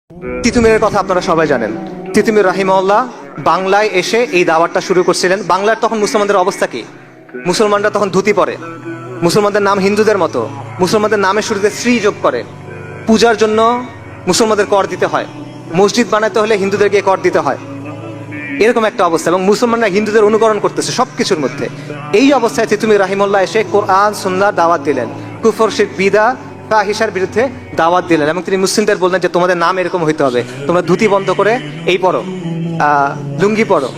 তিতুমীরের কথা আপনারা সবাই জানেন। তিতুমীর রাহিমাহুল্লাহ বাংলায় এসে এই দাওয়াতটা শুরু করছিলেন। বাংলার তখন মুসলমানদের অবস্থা কি? মুসলমানরা তখন ধুতি পরে, মুসলমানদের নাম হিন্দুদের মতো, মুসলমানদের নামের শুরুতে শ্রী যোগ করে, পূজার জন্য মুসলমানদের কর দিতে হয়, মসজিদ বানাতে হলে হিন্দুদেরকে কর দিতে হয়, এরকম একটা অবস্থা। এবং মুসলমানরা হিন্দুদের অনুকরণ করতেছে সবকিছুর মধ্যে। এই অবস্থায় তিতুমীর রাহিমাহুল্লাহ এসে কোরআন সুন্নাহর দাওয়াত দিলেন, কুফর শিরক বিদআত ফাহিশার বিরুদ্ধে দাওয়াত দিলেন। এবং তিনি মুসলিমদের বললেন যে তোমাদের নাম এরকম হইতে হবে, তোমরা ধুতি বন্ধ করে এই পড়ো, লুঙ্গি পড়ো।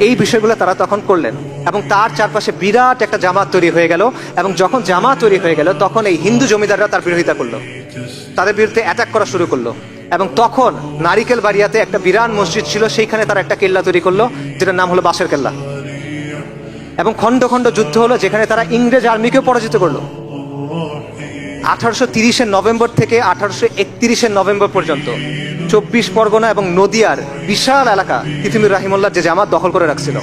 এই বিষয়গুলো তারা তখন করলেন এবং তার চারপাশে বিরাট একটা জামাত তৈরি হয়ে গেল। এবং যখন জামাত তৈরি হয়ে গেল তখন এই হিন্দু জমিদাররা তার বিরোধিতা করলো, তাদের বিরুদ্ধে অ্যাটাক করা শুরু করলো। এবং তখন নারিকেল বাড়িয়াতে একটা বিরাট মসজিদ ছিল, সেইখানে তারা একটা কেল্লা তৈরি করলো যেটার নাম হলো বাঁশের কেল্লা। এবং খন্ড খন্ড যুদ্ধ হলো, যেখানে তারা ইংরেজ আর্মিকেও পরাজিত করলো। 1830 নভেম্বর থেকে 1831 নভেম্বর পর্যন্ত 24 পরগনা এবং নদিয়ার বিশাল এলাকা তিতুমীর রাহিমাহুল্লাহ যে জামাত দখল করে রাখছিল।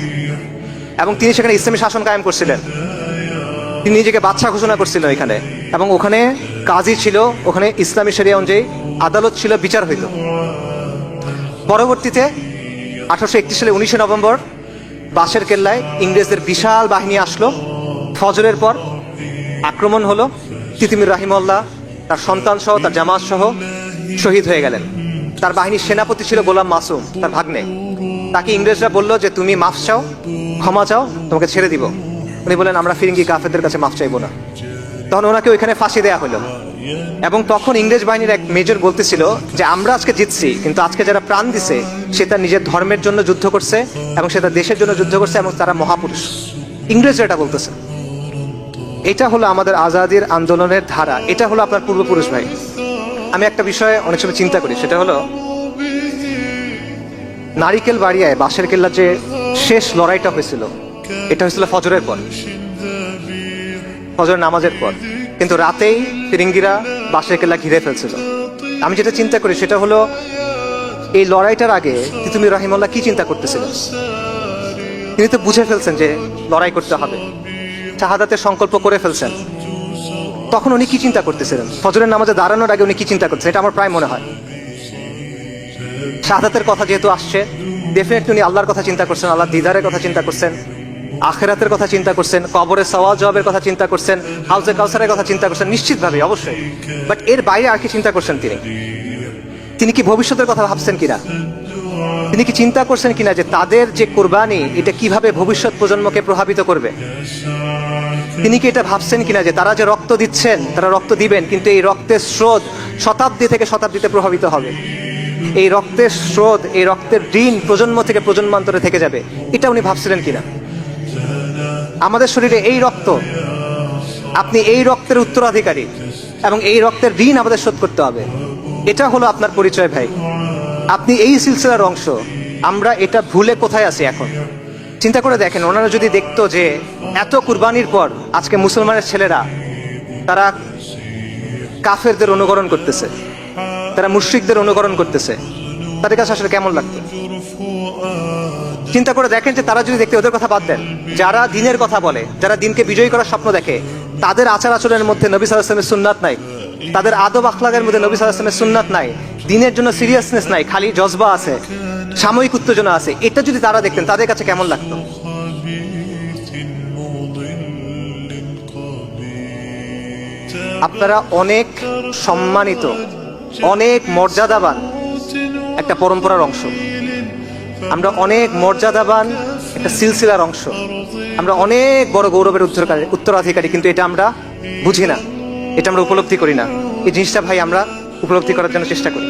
এবং তিনি সেখানে ইসলামী শাসন কায়েম করছিলেন। তিনি নিজেকে বাদশা ঘোষণা করছিলেন এখানে। এবং ওখানে কাজী ছিল, ওখানে ইসলামী শরিয়া অনুযায়ী আদালত ছিল, বিচার হইত। পরবর্তীতে 1831 সালে 19 নভেম্বর বাঁশের কেল্লায় ইংরেজদের বিশাল বাহিনী আসলো। ফজরের পর আক্রমণ হলো। তিতুমীর রাহিমাহুল্লাহ তার সন্তান সহ, তার জামাত সহ শহীদ হয়ে গেলেন। তার বাহিনীর সেনাপতি ছিল গোলাম মাসুম, তার ভাগ্নে। তাকে ইংরেজরা বলল যে তুমি মাফ চাও, ক্ষমা চাও, তোমাকে ছেড়ে দিব। উনি বলেন আমরা ফিরিঙ্গি কাফেরদের কাছে মাফ চাইবো না। তখন ওনাকে ওইখানে ফাঁসি দেয়া হলো। এবং তখন ইংরেজ বাহিনীর এক মেজর বলতেছিল যে আমরা আজকে জিতছি, কিন্তু আজকে যারা প্রাণ দিছে সে তার নিজের ধর্মের জন্য যুদ্ধ করছে এবং সে তার দেশের জন্য যুদ্ধ করছে, এবং তারা মহাপুরুষ। ইংরেজরা এটা বলতেছে। এটা হলো আমাদের আজাদির আন্দোলনের ধারা, এটা হলো আপনার পূর্বপুরুষ। ভাই, আমি একটা বিষয়ে অনেক সময় চিন্তা করি, সেটা হলো নারিকেল বাড়িয়ায় বাঁশের কেল্লার যে শেষ লড়াইটা হয়েছিল, এটা হয়েছিল ফজরের পর, ফজরের নামাজের পর। কিন্তু রাতেই ফিরিঙ্গিরা বাঁশের কেল্লা ঘিরে ফেলছিল। আমি যেটা চিন্তা করি সেটা হলো এই লড়াইটার আগে তিতুমীর রাহিমাহুল্লাহ কি চিন্তা করতেছিলেন? তিনি তো বুঝে ফেলছেন যে লড়াই করতে হবে, শাহাদাতের সংকল্প করে ফেলছেন। তখন উনি কি চিন্তা করতেছিলেন? ফজরের নামাজে দাঁড়ানোর আগে উনি কি চিন্তা করতেছেন? এটা আমার প্রায় মনে হয় শাহাদাতের কথা যেহেতু আসছে, ডেফিনেটলি উনি আল্লাহর কথা চিন্তা করছেন, আল্লাহর দিদারের কথা চিন্তা করছেন, আখিরাতের কথা চিন্তা করছেন, কবরের সওয়াল জবাবের কথা চিন্তা করছেন, হাউজে কাউসারের কথা চিন্তা করছেন, নিশ্চিতভাবে, অবশ্যই। বাট এর বাইরে আর কি চিন্তা করছেন তিনি? তিনি কি ভবিষ্যতের কথা ভাবছেন কিনা? তিনি কি চিন্তা করছেন কিনা যে তাদের যে কোরবানি এটা কিভাবে ভবিষ্যৎ প্রজন্মকে প্রভাবিত করবে? তিনি কি এটা ভাবছেন কিনা যে তারা যে রক্ত দিচ্ছেন, তারা রক্ত দিবেন, কিন্তু এই রক্তের স্রোত শতাব্দী থেকে শতাব্দীতে প্রভাবিত হবে। এই রক্তের স্রোত, এই রক্তের ঋণ প্রজন্ম থেকে প্রজন্মান্তরে থেকে যাবে, এটা উনি ভাবছিলেন কিনা? আমাদের শরীরে এই রক্ত, আপনি এই রক্তের উত্তরাধিকারী, এবং এই রক্তের ঋণ আমাদের শোধ করতে হবে। এটা হলো আপনার পরিচয় ভাই, আপনি এই সিলসিলার অংশ। আমরা এটা ভুলে কোথায় আছি এখন? চিন্তা করে দেখেন, ওনারা যদি দেখতো যে এত কুরবানির পর আজকে মুসলমানের ছেলেরা তারা কাফেরদের অনুকরণ করতেছে, তারা মুশরিকদের অনুকরণ করতেছে, তাদের কাছে আসলে কেমন লাগতো? চিন্তা করে দেখেন যে তারা যদি দেখতে, ওদের কথা বাদ দেন, যারা দিনের কথা বলে, যারা দিনকে বিজয়ী করার স্বপ্ন দেখে, তাদের আচার আচরণের মধ্যে নবী সাল্লাল্লাহু আলাইহি ওয়াসাল্লামের সুন্নাত নাই, তাদের আদব আখলাকের মধ্যে নবী সাল্লাল্লাহু আলাইহি ওয়াসাল্লামের সুন্নাত নাই, দিনের জন্য সিরিয়াসনেস নাই, খালি জজবা আছে, সাময়িক উত্তেজনা আছে, এটা যদি তারা দেখতেন তাদের কাছে কেমন লাগতো? আপনারা অনেক সম্মানিত, অনেক মর্যাদাবান একটা পরম্পরার অংশ, আমরা অনেক মর্যাদাবান একটা সিলসিলার অংশ, আমরা অনেক বড় গৌরবের উত্তরাধিকারী, কিন্তু এটা আমরা বুঝি না, এটা আমরা উপলব্ধি করি না। এই জিনিসটা ভাই আমরা উপলব্ধি করার জন্য চেষ্টা করি।